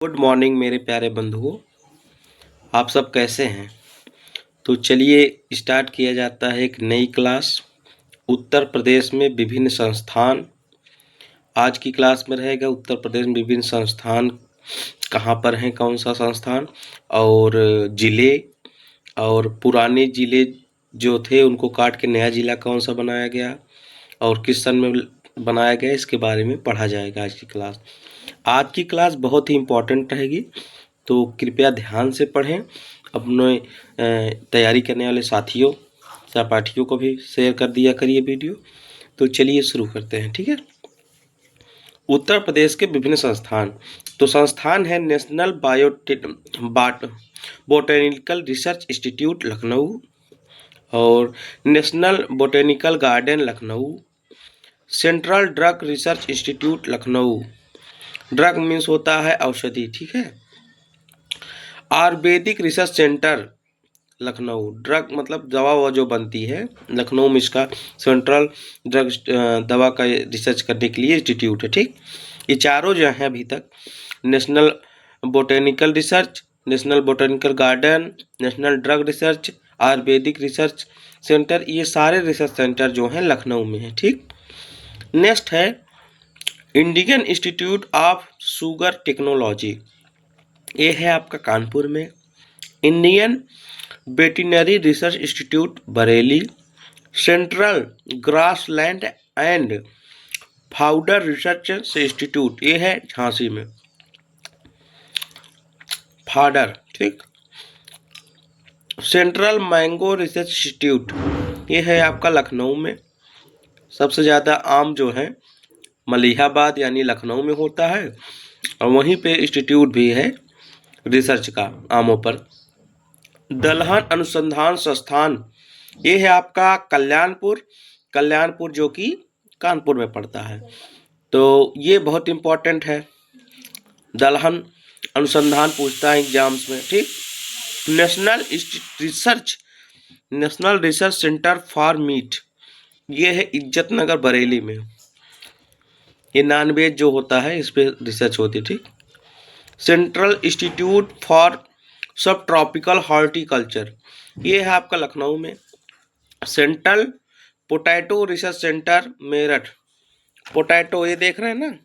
Good morning मेरे प्यारे बंधुओं, आप सब कैसे हैं। तो चलिए स्टार्ट किया जाता है एक नई क्लास। उत्तर प्रदेश में विभिन्न संस्थान। आज की क्लास में रहेगा उत्तर प्रदेश में विभिन्न संस्थान कहाँ पर हैं, कौन सा संस्थान और ज़िले, और पुराने ज़िले जो थे उनको काट के नया ज़िला कौन सा बनाया गया और किस सन में बनाया गया, इसके बारे में पढ़ा जाएगा आज की क्लास। आज की क्लास बहुत ही इम्पोर्टेंट रहेगी, तो कृपया ध्यान से पढ़ें। अपने तैयारी करने वाले साथियों सहपाठियों को भी शेयर कर दिया करिए वीडियो। तो चलिए शुरू करते हैं, ठीक है। उत्तर प्रदेश के विभिन्न संस्थान। तो संस्थान है national botanical research institute Lucknow और national botanical garden Lucknow, central drug research institute Lucknow. Drug means होता है औषधि, ठीक है। Ayurvedic research centre Lucknow, drug मतलब दवा जो बनती है, लखनऊ में इसका सेंट्रल ड्रग दवा का रिसर्च करने के लिए इंस्टीट्यूट है, ठीक। ये चारों जो हैं अभी तक, national botanical research, national botanical garden, national drug research, Ayurvedic research centre, ये सारे रिसर्च सेंटर जो हैं लखनऊ में है, ठीक। नेक्स्ट है Indian institute of sugar technology, ये है आपका कानपुर में। Indian veterinary research institute Bareilly, central grassland and powder research institute, ये है झांसी में, फाडर, ठीक। सेंट्रल मैंगो रिसर्च इंस्टीट्यूट, ये है आपका लखनऊ में। सबसे ज़्यादा आम जो है मलिहाबाद यानी लखनऊ में होता है, और वहीं पे इंस्टीट्यूट भी है रिसर्च का आमों पर। दलहन अनुसंधान संस्थान, ये है आपका कल्याणपुर जो कि कानपुर में पड़ता है। तो ये बहुत इम्पोर्टेंट है, दलहन अनुसंधान पूछता है एग्जाम्स में, ठीक। National research centre for meet, ये है इज्जत नगर बरेली में। ये नॉनवेज जो होता है इस पर रिसर्च होती है, ठीक। सेंट्रल इंस्टीट्यूट फॉर सब ट्रॉपिकल हॉर्टिकल्चर, ये है आपका लखनऊ में। Central potato research centre Meerut, potato ये देख रहे हैं ना,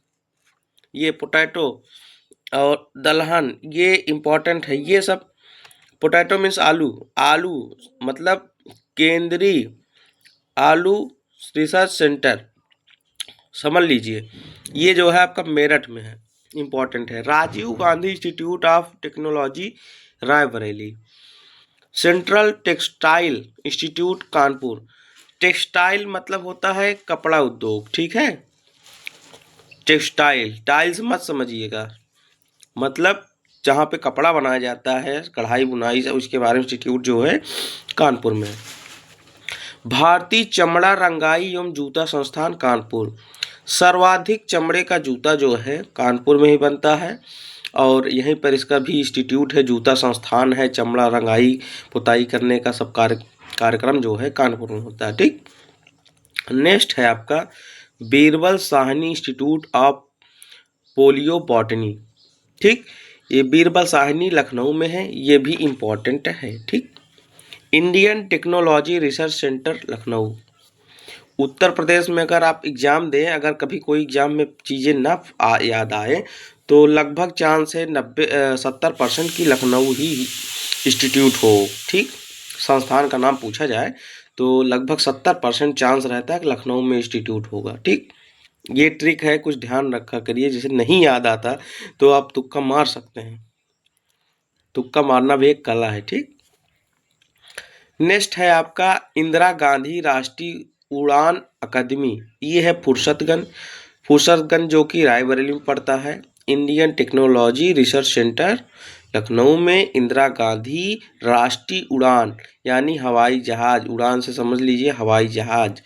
ये पोटैटो और दलहन ये इम्पोर्टेंट है। ये सब पोटैटो मीन्स आलू मतलब केंद्रीय आलू रिसर्च सेंटर, समझ लीजिए। ये जो है आपका मेरठ में है, इम्पोर्टेंट है। Rajiv Gandhi institute of technology Raebareli, central textile institute Kanpur, textile मतलब होता है कपड़ा उद्योग, ठीक है। टेक्सटाइल टाइल्स मत समझिएगा, मतलब जहाँ पे कपड़ा बनाया जाता है, कढ़ाई बुनाई, उसके बारे में इंस्टीट्यूट जो है कानपुर में। भारतीय चमड़ा रंगाई एवं जूता संस्थान कानपुर, सर्वाधिक चमड़े का जूता जो है कानपुर में ही बनता है, और यहीं पर इसका भी इंस्टीट्यूट है, जूता संस्थान है। चमड़ा रंगाई पुताई करने का सब कार्यक्रम जो है कानपुर में होता है, ठीक। नेक्स्ट है आपका Birbal Sahni institute of polio botany, ठीक। ये बीरबल साहनी लखनऊ में है, ये भी इम्पोर्टेंट है, ठीक। Indian technology research centre Lucknow. Uttar Pradesh में अगर आप एग्ज़ाम दें, अगर कभी कोई एग्ज़ाम में चीज़ें ना याद आए, तो लगभग चांस है 70% की लखनऊ ही इंस्टीट्यूट हो, ठीक। संस्थान का नाम पूछा जाए तो लगभग 70% चांस रहता है कि लखनऊ में इंस्टीट्यूट होगा, ठीक। ये ट्रिक है, कुछ ध्यान रखा करिए, जैसे नहीं याद आता तो आप तुक्का मार सकते हैं, तुक्का मारना भी एक कला है, ठीक। नेक्स्ट है आपका इंदिरा गांधी राष्ट्रीय उड़ान अकादमी, ये है फुर्सतगंज जो कि रायबरेली में पड़ता है। Indian technology research centre Lucknow में। इंदिरा गांधी राष्ट्रीय उड़ान यानी हवाई जहाज, उड़ान से समझ लीजिए हवाई जहाज,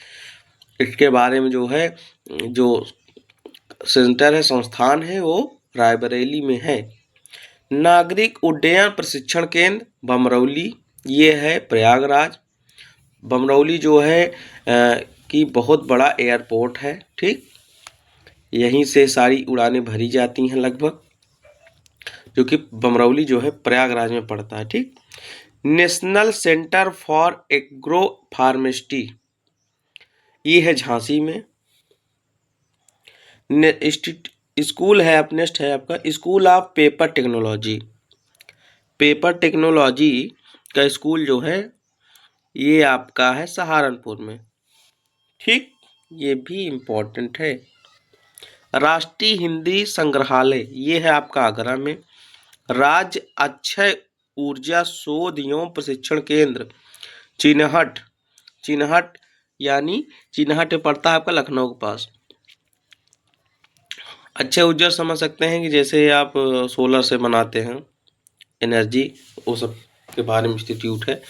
इसके बारे में जो है जो सेंटर है, संस्थान है, वो रायबरेली में है। नागरिक उड्डयन प्रशिक्षण केंद्र बमरौली, ये है प्रयागराज। बमरौली जो है कि बहुत बड़ा एयरपोर्ट है, ठीक। यहीं से सारी उड़ानें भरी जाती हैं लगभग। जो कि बमरौली जो है प्रयागराज में पड़ता है। ठीक। नेशनल सेंटर फॉर एग्रो फार्मेस्ट्री, ये है झांसी में। स्कूल है नेक्स्ट है आपका school of paper technology. Paper technology का स्कूल जो है ये आपका है सहारनपुर में। ठीक, ये भी इम्पोर्टेंट है। राष्ट्रीय हिंदी संग्रहालय ये है आपका आगरा में। राज्य अक्षय ऊर्जा शोध एवं प्रशिक्षण केंद्र चिन्हट, चिन्हट यानी चिन्हट पड़ता है आपका लखनऊ के पास। अक्षय ऊर्जा समझ सकते हैं कि जैसे आप सोलर से बनाते हैं एनर्जी, वो सब के बारे में इंस्टीट्यूट है।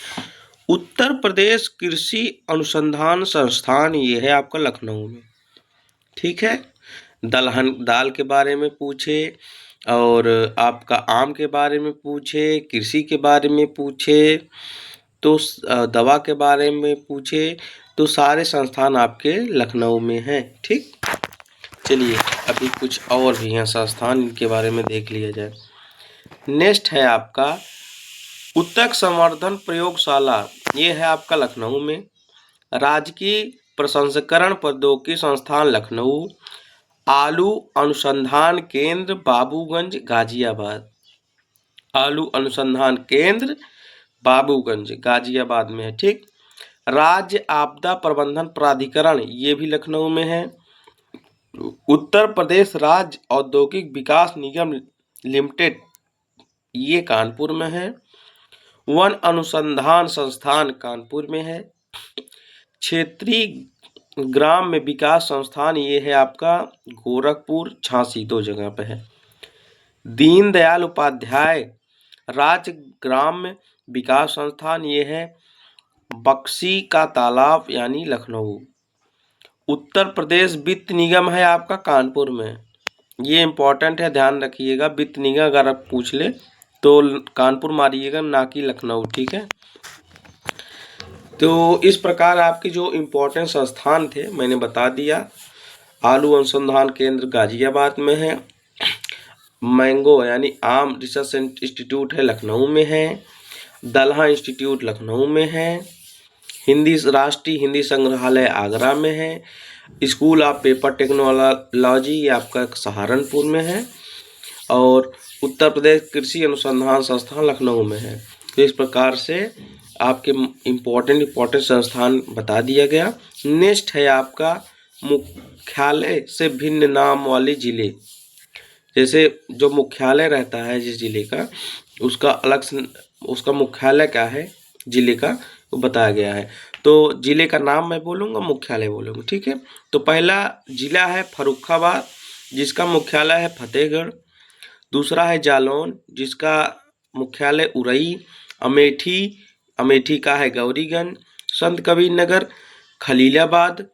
उत्तर प्रदेश कृषि अनुसंधान संस्थान ये है आपका लखनऊ में। ठीक है। दलहन दाल के बारे में पूछे और आपका आम के बारे में पूछे, कृषि के बारे में पूछे, तो दवा के बारे में पूछे, तो सारे संस्थान आपके लखनऊ में हैं। ठीक। चलिए अभी कुछ और भी हैं संस्थान, इनके बारे में देख लिया जाए। नेक्स्ट है आपका उत्तक संवर्धन प्रयोगशाला, ये है आपका लखनऊ में। राजकीय प्रसंस्करण प्रौद्योगिकी संस्थान लखनऊ। आलू अनुसंधान केंद्र बाबूगंज गाजियाबाद, आलू अनुसंधान केंद्र बाबूगंज गाजियाबाद में है। ठीक। राज्य आपदा प्रबंधन प्राधिकरण ये भी लखनऊ में है। उत्तर प्रदेश राज्य औद्योगिक विकास निगम लिमिटेड ये कानपुर में है। वन अनुसंधान संस्थान कानपुर में है। क्षेत्रीय ग्राम में विकास संस्थान ये है आपका गोरखपुर, झांसी, दो जगह पे है। दीनदयाल उपाध्याय राज्य ग्राम विकास संस्थान ये है बक्सी का तालाब यानी लखनऊ। उत्तर प्रदेश वित्त निगम है आपका कानपुर में। ये इम्पोर्टेंट है, ध्यान रखिएगा। वित्त निगम अगर आप पूछ ले तो कानपुर मारिएगा, ना कि लखनऊ। ठीक है। तो इस प्रकार आपके जो इम्पोर्टेंट संस्थान थे मैंने बता दिया। आलू अनुसंधान केंद्र गाजियाबाद में है। मैंगो यानी आम रिसर्च इंस्टीट्यूट है लखनऊ में है। दलहा इंस्टीट्यूट लखनऊ में है। राष्ट्रीय हिंदी संग्रहालय आगरा में है। स्कूल ऑफ पेपर टेक्नोलॉजी ये आपका सहारनपुर में है। और उत्तर प्रदेश कृषि अनुसंधान संस्थान लखनऊ में है। तो इस प्रकार से आपके इम्पोर्टेंट संस्थान बता दिया गया। नेक्स्ट है आपका मुख्यालय से भिन्न नाम वाले जिले। जैसे जो मुख्यालय रहता है जिस जिले का, उसका अलग से उसका मुख्यालय क्या है जिले का वो बताया गया है। तो जिले का नाम मैं बोलूँगा, मुख्यालय बोलूँगा। ठीक है। तो पहला जिला है फर्रुखाबाद जिसका मुख्यालय है फतेहगढ़। दूसरा है जालौन जिसका मुख्यालय उरई। अमेठी का है गौरीगंज। संत कबीर नगर खलीलाबाद।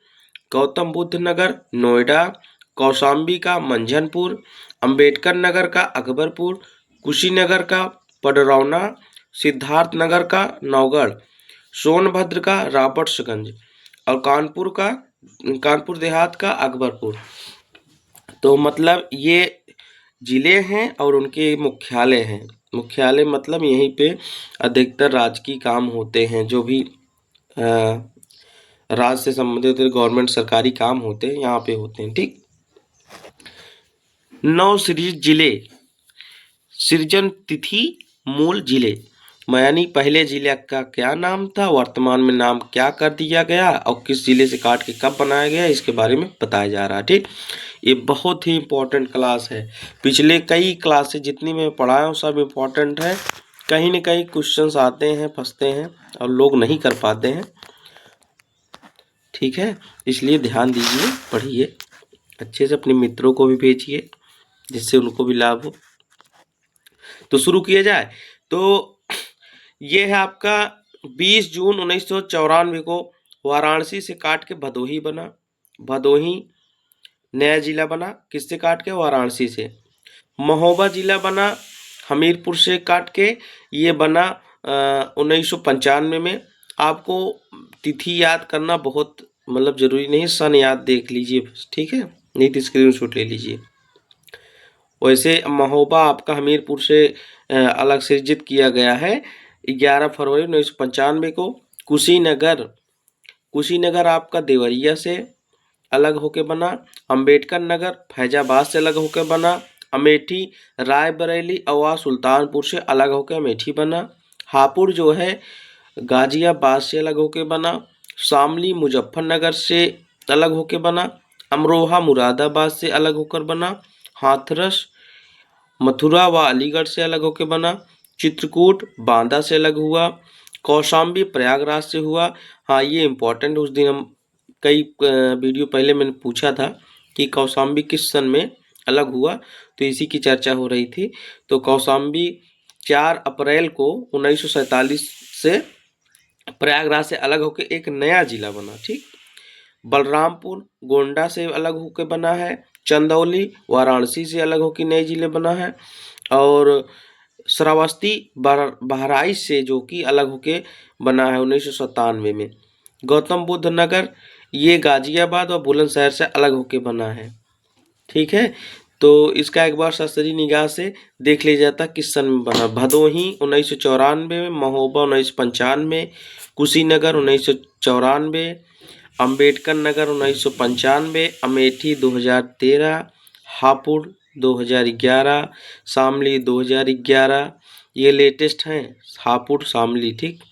गौतम बुद्ध नगर नोएडा। कौशाम्बी का मंझनपुर। अंबेडकर नगर का अकबरपुर। कुशीनगर का पडरौना। सिद्धार्थ नगर का नौगढ़। सोनभद्र का रॉबर्ट्सगंज और कानपुर देहात का अकबरपुर। तो मतलब ये जिले हैं और उनके मुख्यालय हैं। मुख्यालय मतलब यहीं पे अधिकतर राजकीय काम होते हैं, जो भी राज्य से संबंधित गवर्नमेंट सरकारी काम होते हैं यहाँ पे होते हैं। ठीक। 9 जिले सृजन तिथि मूल जिले, यानी पहले जिले का क्या नाम था, वर्तमान में नाम क्या कर दिया गया और किस जिले से काट के कब बनाया गया, इसके बारे में बताया जा रहा है। ठीक। ये बहुत ही इम्पोर्टेंट क्लास है। पिछले कई क्लासेस जितनी मैं पढ़ाया हूँ सब इम्पोर्टेंट है। कहीं न कहीं क्वेश्चंस आते हैं, फंसते हैं और लोग नहीं कर पाते हैं। ठीक है। इसलिए ध्यान दीजिए, पढ़िए अच्छे से, अपने मित्रों को भी भेजिए जिससे उनको भी लाभ हो। तो शुरू किया जाए। तो ये है आपका 20 जून 1994 को वाराणसी से काट के भदोही बना। भदोही नया जिला बना, किससे काट के, वाराणसी से। महोबा जिला बना हमीरपुर से काट के, ये बना 1995 में। आपको तिथि याद करना बहुत मतलब जरूरी नहीं, सन याद देख लीजिए। ठीक है, नहीं तो स्क्रीनशॉट ले लीजिए। वैसे महोबा आपका हमीरपुर से अलग सृजित किया गया है 11 फरवरी 1995 को। कुशीनगर आपका देवरिया से अलग होके बना। अंबेडकर नगर फैजाबाद से अलग होकर बना। अमेठी रायबरेली और सुल्तानपुर से अलग होकर अमेठी बना। हापुड़ जो है गाजियाबाद से अलग होकर बना। शामली मुजफ्फरनगर से अलग होकर बना। अमरोहा मुरादाबाद से अलग होकर बना। हाथरस मथुरा व अलीगढ़ से अलग होकर बना। चित्रकूट बांदा से अलग हुआ। कौशाम्बी प्रयागराज से हुआ। हाँ, ये इम्पोर्टेंट, उस दिन हम कई वीडियो पहले मैंने पूछा था कि कौशाम्बी किस सन में अलग हुआ, तो इसी की चर्चा हो रही थी। तो कौशाम्बी 4 अप्रैल को 1947 से प्रयागराज से अलग होकर एक नया जिला बना। ठीक, बलरामपुर गोंडा से अलग होकर बना है। चंदौली वाराणसी से अलग होकर नए जिले बना है। और श्रावस्ती बहराइच से जो कि अलग होके बना है 1997 में। गौतम बुद्ध नगर ये गाजियाबाद और बुलंदशहर से अलग होके बना है। ठीक है, तो इसका एक बार ससरी निगाह से देख लिया जाता किस सन में बना। भदोही 1994 में, महोबा 1995, कुशीनगर 1994, अंबेडकर नगर 1995, अमेठी 2013, हापुड़ 2011, शामली 2011, ये लेटेस्ट हैं हापुड़ शामली। ठीक,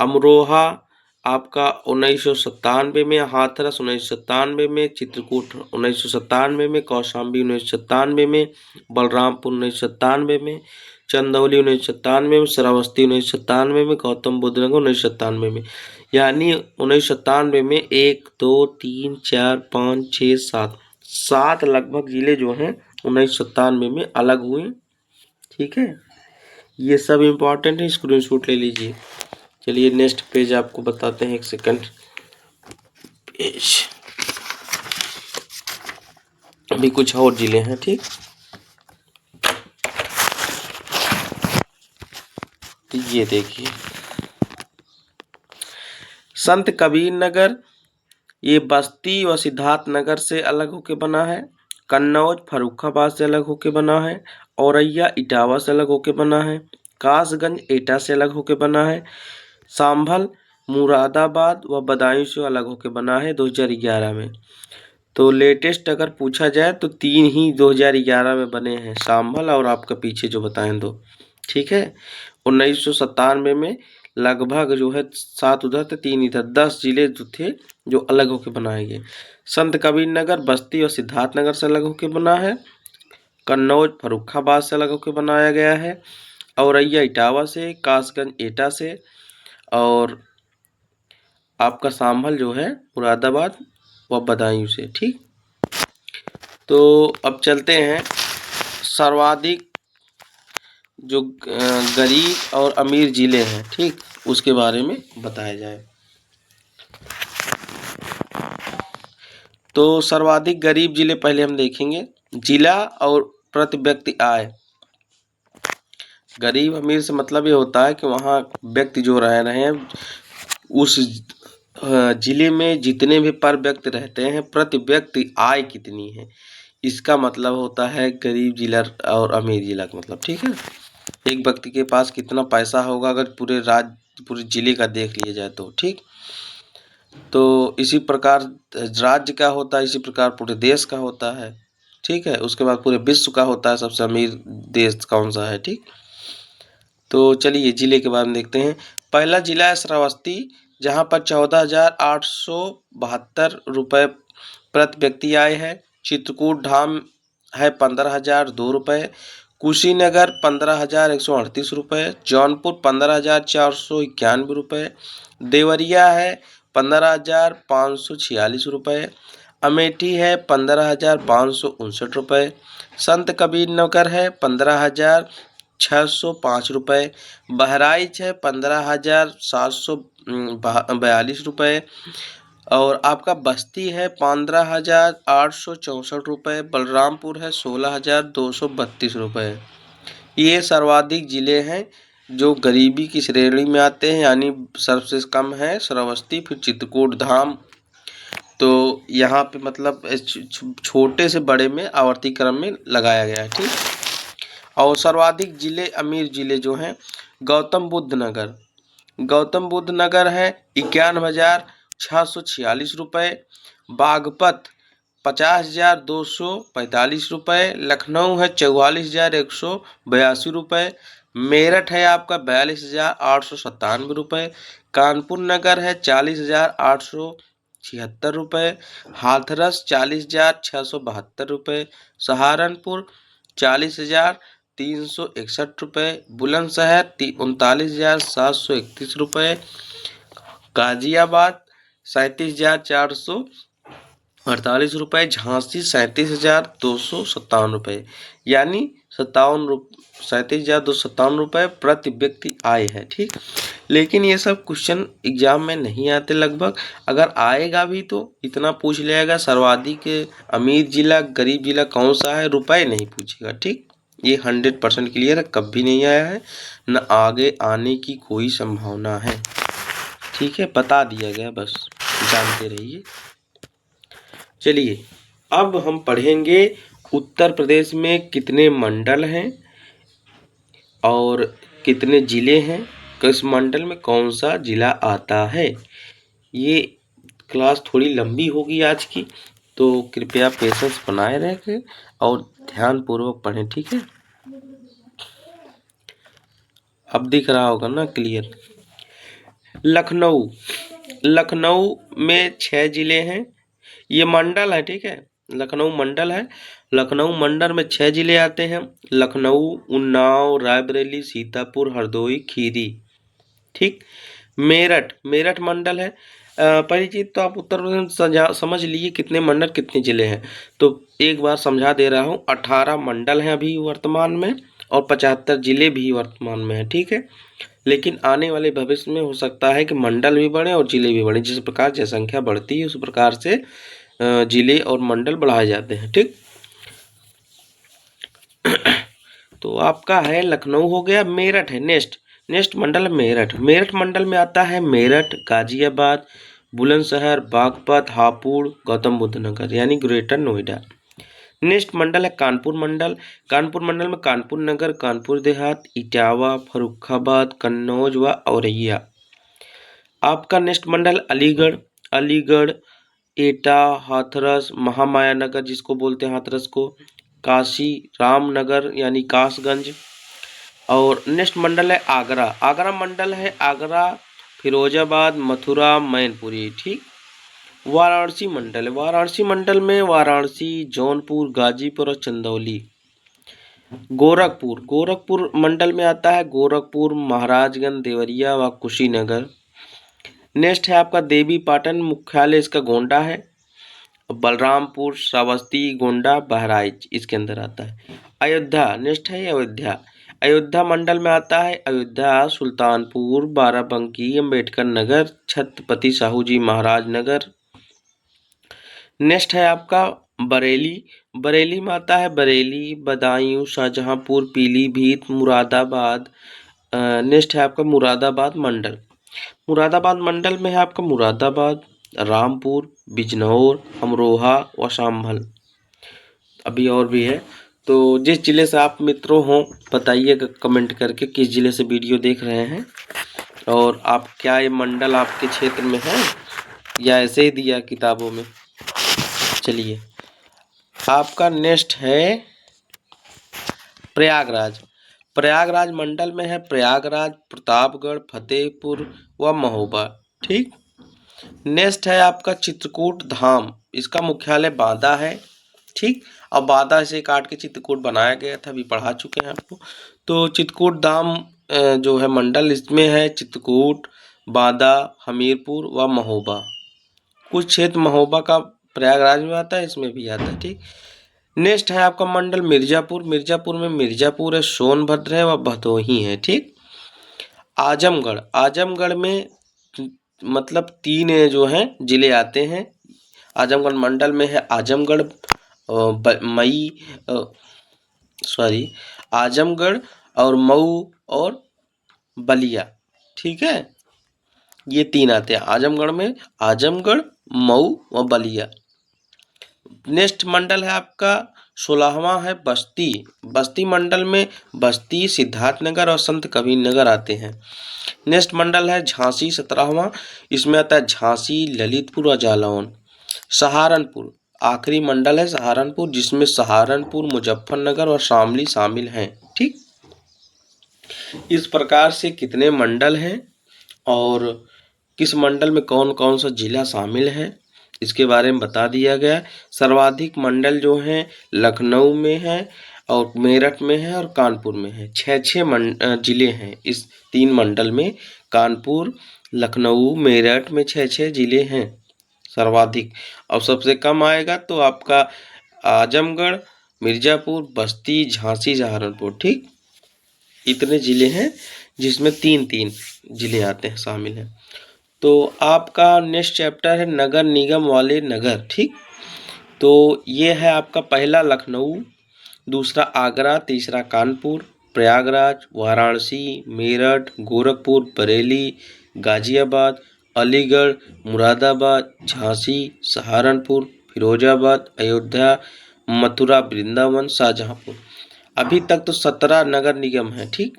अमरोहा आपका 1997 में, हाथरस 1997 में, चित्रकूट 1997 में, कौशाम्बी 1997 में, बलरामपुर 1997 में, चंदौली 1997 में, श्रावस्ती 1997 में, गौतम बुद्ध नगर 1997 में। यानी 1997 में 1 2 3 4 5 6 7 लगभग जिले जो हैं 1997 में अलग हुए। ठीक है, ये सब इम्पोर्टेंट है, स्क्रीनशॉट ले लीजिए। चलिए नेक्स्ट पेज आपको बताते हैं, एक सेकंड। पेज अभी कुछ और जिले हैं। ठीक, ये देखिए संत कबीर नगर ये बस्ती व सिद्धार्थ नगर से अलग होके बना है। कन्नौज फर्रुखाबाद से अलग होके बना है। औरैया इटावा से अलग होके बना है। कासगंज एटा से अलग होके बना है। सांभल मुरादाबाद व बदायूं से अलग होके बना है 2011 में। तो लेटेस्ट अगर पूछा जाए तो 3 ही 2011 में बने हैं, सांभल और आपका पीछे जो बताएं 2। ठीक है, 1997 में लगभग जो है 7 उधर थे 3 इधर, 10 जिले जो थे जो अलग होके बनाए गए। संत कबीर नगर बस्ती और सिद्धार्थ नगर से अलग होके बना है। कन्नौज फर्रुखाबाद से अलग होके बनाया गया है। औरैया इटावा से, कासगंज एटा से, और आपका सांभल जो है मुरादाबाद व बदायूं से। ठीक, तो अब चलते हैं सर्वाधिक जो गरीब और अमीर जिले हैं, ठीक, उसके बारे में बताया जाए। तो सर्वाधिक गरीब जिले पहले हम देखेंगे। जिला और प्रति व्यक्ति आय। गरीब अमीर से मतलब ये होता है कि वहाँ व्यक्ति जो रह रहे हैं उस जिले में जितने भी पर व्यक्ति रहते हैं, प्रति व्यक्ति आय कितनी है, इसका मतलब होता है गरीब जिला और अमीर जिला का मतलब। ठीक है, एक व्यक्ति के पास कितना पैसा होगा अगर पूरे जिले का देख लिया जाए तो। ठीक, तो इसी प्रकार राज्य का होता है, इसी प्रकार पूरे देश का होता है। ठीक है, उसके बाद पूरे विश्व का होता है सबसे अमीर देश कौन सा है। ठीक, तो चलिए जिले के बारे में देखते हैं। पहला जिला है श्रावस्ती, जहाँ पर 14,872 रुपये प्रति व्यक्ति आय है। चित्रकूट धाम है 15,002 रुपये। कुशीनगर 15,138 रुपये। जौनपुर 15,491 रुपये। देवरिया है 15,546 रुपये। अमेठी है 15,559 रुपये। संत कबीर नगर है 15,605 रुपये। बहराइच है 15,742 रुपये। और आपका बस्ती है 15,864 रुपये। बलरामपुर है 16,232 रुपये। ये सर्वाधिक जिले हैं जो गरीबी की श्रेणी में आते हैं, यानी सबसे कम है श्रावस्ती, फिर चित्रकूट धाम, तो यहाँ पे मतलब छोटे से बड़े में आवर्ती क्रम में लगाया गया है, ठीक। और सर्वाधिक जिले, अमीर जिले जो हैं, गौतम बुद्ध नगर। गौतम बुद्ध नगर है 51,646 रुपये। बागपत 50,245 रुपये। लखनऊ है 44,182 रुपये। मेरठ है आपका 42,897 रुपये। कानपुर नगर है 40,876 रुपये। हाथरस 40,672 रुपये। सहारनपुर 40,361 रुपये। बुलंदशहर 39,731 रुपये। गाजियाबाद 37,448 रुपये। झांसी 37,257 रुपये। यानी 37,257 रुपये प्रति व्यक्ति आय है, ठीक। लेकिन ये सब क्वेश्चन एग्जाम में नहीं आते लगभग। अगर आएगा भी तो इतना पूछ लेगा, सर्वाधिक अमीर जिला, गरीब जिला कौन सा है, रुपए नहीं पूछेगा, ठीक। ये 100% क्लियर है, कभी नहीं आया है, न आगे आने की कोई संभावना है, ठीक है। बता दिया गया, बस जानते रहिए। चलिए अब हम पढ़ेंगे उत्तर प्रदेश में कितने मंडल हैं और कितने जिले हैं, किस मंडल में कौन सा जिला आता है। ये क्लास थोड़ी लंबी होगी आज की, तो कृपया पेशेंस बनाए रखें और ध्यानपूर्वक पढ़ें, ठीक है। अब दिख रहा होगा ना क्लियर। लखनऊ, लखनऊ में 6 जिले हैं, ये मंडल है, ठीक है। लखनऊ मंडल है। लखनऊ मंडल में 6 जिले आते हैं। लखनऊ, उन्नाव, रायबरेली, सीतापुर, हरदोई, खीरी, ठीक। मेरठ, मेरठ मंडल है। पहली चीज तो आप उत्तर प्रदेश समझ लीजिए कितने मंडल कितने जिले हैं, तो एक बार समझा दे रहा हूँ। 18 मंडल हैं अभी वर्तमान में और 75 जिले भी वर्तमान में है, ठीक है। लेकिन आने वाले भविष्य में हो सकता है कि मंडल भी बढ़े और जिले भी बढ़े। जिस प्रकार जनसंख्या बढ़ती है उस प्रकार से जिले और मंडल बढ़ाए जाते हैं, ठीक। तो आपका है लखनऊ हो गया। मेरठ है नेक्स्ट मंडल मेरठ। मेरठ मंडल में आता है मेरठ, गाजियाबाद, बुलंदशहर, बागपत, हापुड़, गौतम बुद्ध नगर, यानी ग्रेटर नोएडा। नेक्स्ट मंडल है कानपुर मंडल। कानपुर मंडल में कानपुर नगर, कानपुर देहात, इटावा, फर्रुखाबाद, कन्नौज व औरैया। आपका नेक्स्ट मंडल अलीगढ़, अलीगढ़, एटा, हाथरस, महामाया नगर जिसको बोलते हैं हाथरस को, काशी रामनगर यानी कासगंज। और नेक्स्ट मंडल है आगरा। आगरा मंडल है आगरा, फिरोजाबाद, मथुरा, मैनपुरी, ठीक। वाराणसी मंडल है। वाराणसी मंडल में वाराणसी, जौनपुर, गाजीपुर और चंदौली। गोरखपुर, गोरखपुर मंडल में आता है गोरखपुर, महाराजगंज, देवरिया व कुशीनगर। नेक्स्ट है आपका देवी पाटन, मुख्यालय इसका गोंडा है। बलरामपुर, श्रावस्ती, गोंडा, बहराइच इसके अंदर आता है। अयोध्या, नेक्स्ट है अयोध्या। अयोध्या मंडल में आता है अयोध्या, सुल्तानपुर, बाराबंकी, अंबेडकर नगर, छत्रपति साहू जी महाराज नगर। नेक्स्ट है आपका बरेली। बरेली में आता है बरेली, बदायूं, शाहजहांपुर, पीलीभीत, मुरादाबाद। नेक्स्ट है आपका मुरादाबाद मंडल। मुरादाबाद मंडल में है आपका मुरादाबाद, रामपुर, बिजनौर, अमरोहा व शाम्भल। अभी और भी है। तो जिस जिले से आप मित्रों हों बताइएगा कमेंट करके किस जिले से वीडियो देख रहे हैं और आप क्या ये मंडल आपके क्षेत्र में है या ऐसे ही दिया किताबों में। चलिए आपका नेक्स्ट है प्रयागराज। प्रयागराज मंडल में है प्रयागराज, प्रतापगढ़, फतेहपुर व महोबा, ठीक। नेक्स्ट है आपका चित्रकूट धाम, इसका मुख्यालय बांदा है, ठीक। अब बांदा से काट के चित्रकूट बनाया गया था, अभी पढ़ा चुके हैं आपको। तो चित्रकूट धाम जो है मंडल, इसमें है चित्रकूट, बांदा, हमीरपुर व महोबा। कुछ क्षेत्र महोबा का प्रयागराज में आता है, इसमें भी आता है, ठीक। नेक्स्ट है आपका मंडल मिर्जापुर। मिर्जापुर में मिर्जापुर है, सोनभद्र है व भदोही है, ठीक। आजमगढ़, आजमगढ़ में मतलब 3 जो हैं जिले आते हैं। आजमगढ़ मंडल में है आजमगढ़, आजमगढ़ और मऊ और बलिया, ठीक है। ये 3 आते हैं आजमगढ़ में, आजमगढ़, मऊ और बलिया। नेक्स्ट मंडल है आपका 16वां है बस्ती। बस्ती मंडल में बस्ती, सिद्धार्थनगर और संत कबीरनगर आते हैं। नेक्स्ट मंडल है झांसी 17वां, इसमें आता है झांसी, ललितपुर और जालौन। सहारनपुर आखिरी मंडल है सहारनपुर, जिसमें सहारनपुर, मुजफ्फरनगर और शामली शामिल हैं। ठीक, इस प्रकार से कितने मंडल हैं और किस मंडल में कौन कौन सा जिला शामिल है इसके बारे में बता दिया गया। सर्वाधिक मंडल जो हैं लखनऊ में है और मेरठ में है और कानपुर में है। 6 जिले हैं इस 3 मंडल में। कानपुर, लखनऊ, मेरठ में 6 जिले हैं सर्वाधिक। और सबसे कम आएगा तो आपका आजमगढ़, मिर्ज़ापुर, बस्ती, झांसी, सहारनपुर। ठीक, इतने जिले हैं जिसमें 3-3 जिले आते हैं, शामिल हैं। तो आपका नेक्स्ट चैप्टर है नगर निगम वाले नगर। ठीक, तो ये है आपका पहला लखनऊ, दूसरा आगरा, तीसरा कानपुर, प्रयागराज, वाराणसी, मेरठ, गोरखपुर, बरेली, गाजियाबाद, अलीगढ़, मुरादाबाद, झांसी, सहारनपुर, फिरोजाबाद, अयोध्या, मथुरा, वृंदावन, शाहजहाँपुर। अभी तक तो 17 नगर निगम है। ठीक,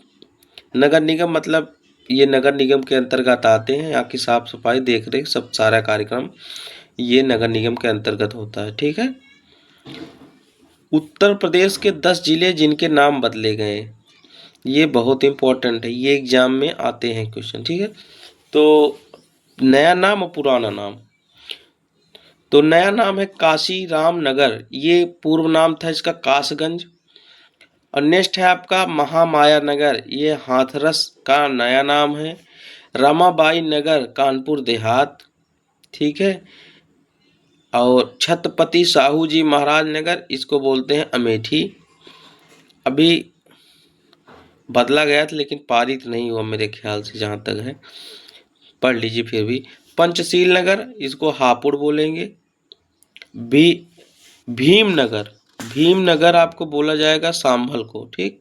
नगर निगम मतलब ये नगर निगम के अंतर्गत आते हैं। यहाँ की साफ सफाई, देख रेख, सब सारा कार्यक्रम ये नगर निगम के अंतर्गत होता है। ठीक है, उत्तर प्रदेश के 10 जिले जिनके नाम बदले गए, ये बहुत इंपॉर्टेंट है, ये एग्जाम में आते हैं क्वेश्चन। ठीक है, तो नया नाम और पुराना नाम। तो नया नाम है काशी राम नगर, ये पूर्व नाम था इसका कासगंज। और नेक्स्ट है आपका महामाया नगर, ये हाथरस का नया नाम है। रमाबाई नगर कानपुर देहात। ठीक है, और छत्रपति साहू जी महाराज नगर, इसको बोलते हैं अमेठी। अभी बदला गया था लेकिन पारित नहीं हुआ मेरे ख्याल से, जहाँ तक है, पढ़ लीजिए फिर भी। पंचशील नगर, इसको हापुड़ बोलेंगे। भीमनगर, भीमनगर आपको बोला जाएगा सांभल को। ठीक,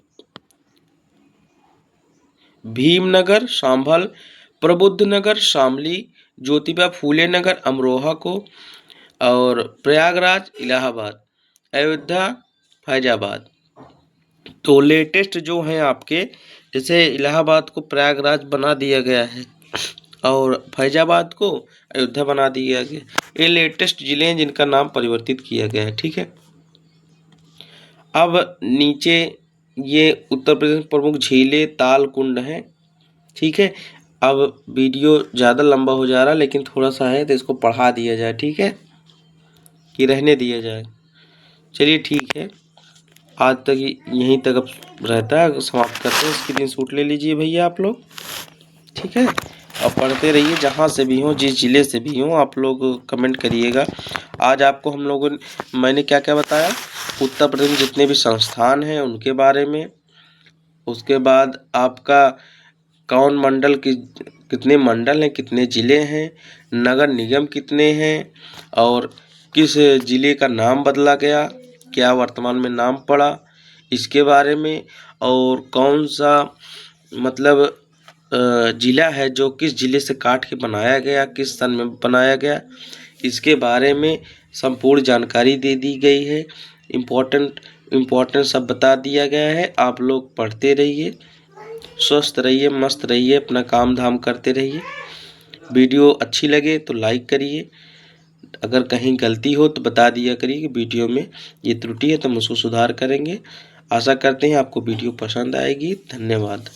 भीमनगर सांभल। प्रबुद्ध नगर शामली, ज्योतिबा फूले नगर अमरोहा को, और प्रयागराज इलाहाबाद, अयोध्या फैजाबाद। तो लेटेस्ट जो हैं आपके, जैसे इलाहाबाद को प्रयागराज बना दिया गया है और फैजाबाद को अयोध्या बना दिया गया। ये लेटेस्ट जिले हैं जिनका नाम परिवर्तित किया गया है। ठीक है, अब नीचे ये उत्तर प्रदेश प्रमुख झीलें, ताल, कुंड हैं। ठीक है, अब वीडियो ज़्यादा लंबा हो जा रहा है लेकिन थोड़ा सा है तो इसको पढ़ा दिया जाए। ठीक है, कि रहने दिया जाए। चलिए ठीक है, आज तक यहीं तक अब रहता है, समाप्त करते हैं। इसकी स्क्रीनशॉट ले लीजिए भैया आप लोग। ठीक है, और पढ़ते रहिए, जहाँ से भी हों, जिस ज़िले से भी हों, आप लोग कमेंट करिएगा। आज आपको हम लोगों ने, मैंने क्या क्या बताया, उत्तर प्रदेश में जितने भी संस्थान हैं उनके बारे में, उसके बाद आपका कौन मंडल की, कितने मंडल हैं, कितने ज़िले हैं, नगर निगम कितने हैं, और किस ज़िले का नाम बदला गया, क्या वर्तमान में नाम पड़ा, इसके बारे में, और कौन सा मतलब ज़िला है जो किस ज़िले से काट के बनाया गया, किस सन में बनाया गया, इसके बारे में संपूर्ण जानकारी दे दी गई है। इम्पोर्टेंट सब बता दिया गया है। आप लोग पढ़ते रहिए, स्वस्थ रहिए, मस्त रहिए, अपना काम धाम करते रहिए। वीडियो अच्छी लगे तो लाइक करिए, अगर कहीं गलती हो तो बता दिया करिए कि वीडियो में ये त्रुटि है, तो हम उसको सुधार करेंगे। आशा करते हैं आपको वीडियो पसंद आएगी। धन्यवाद।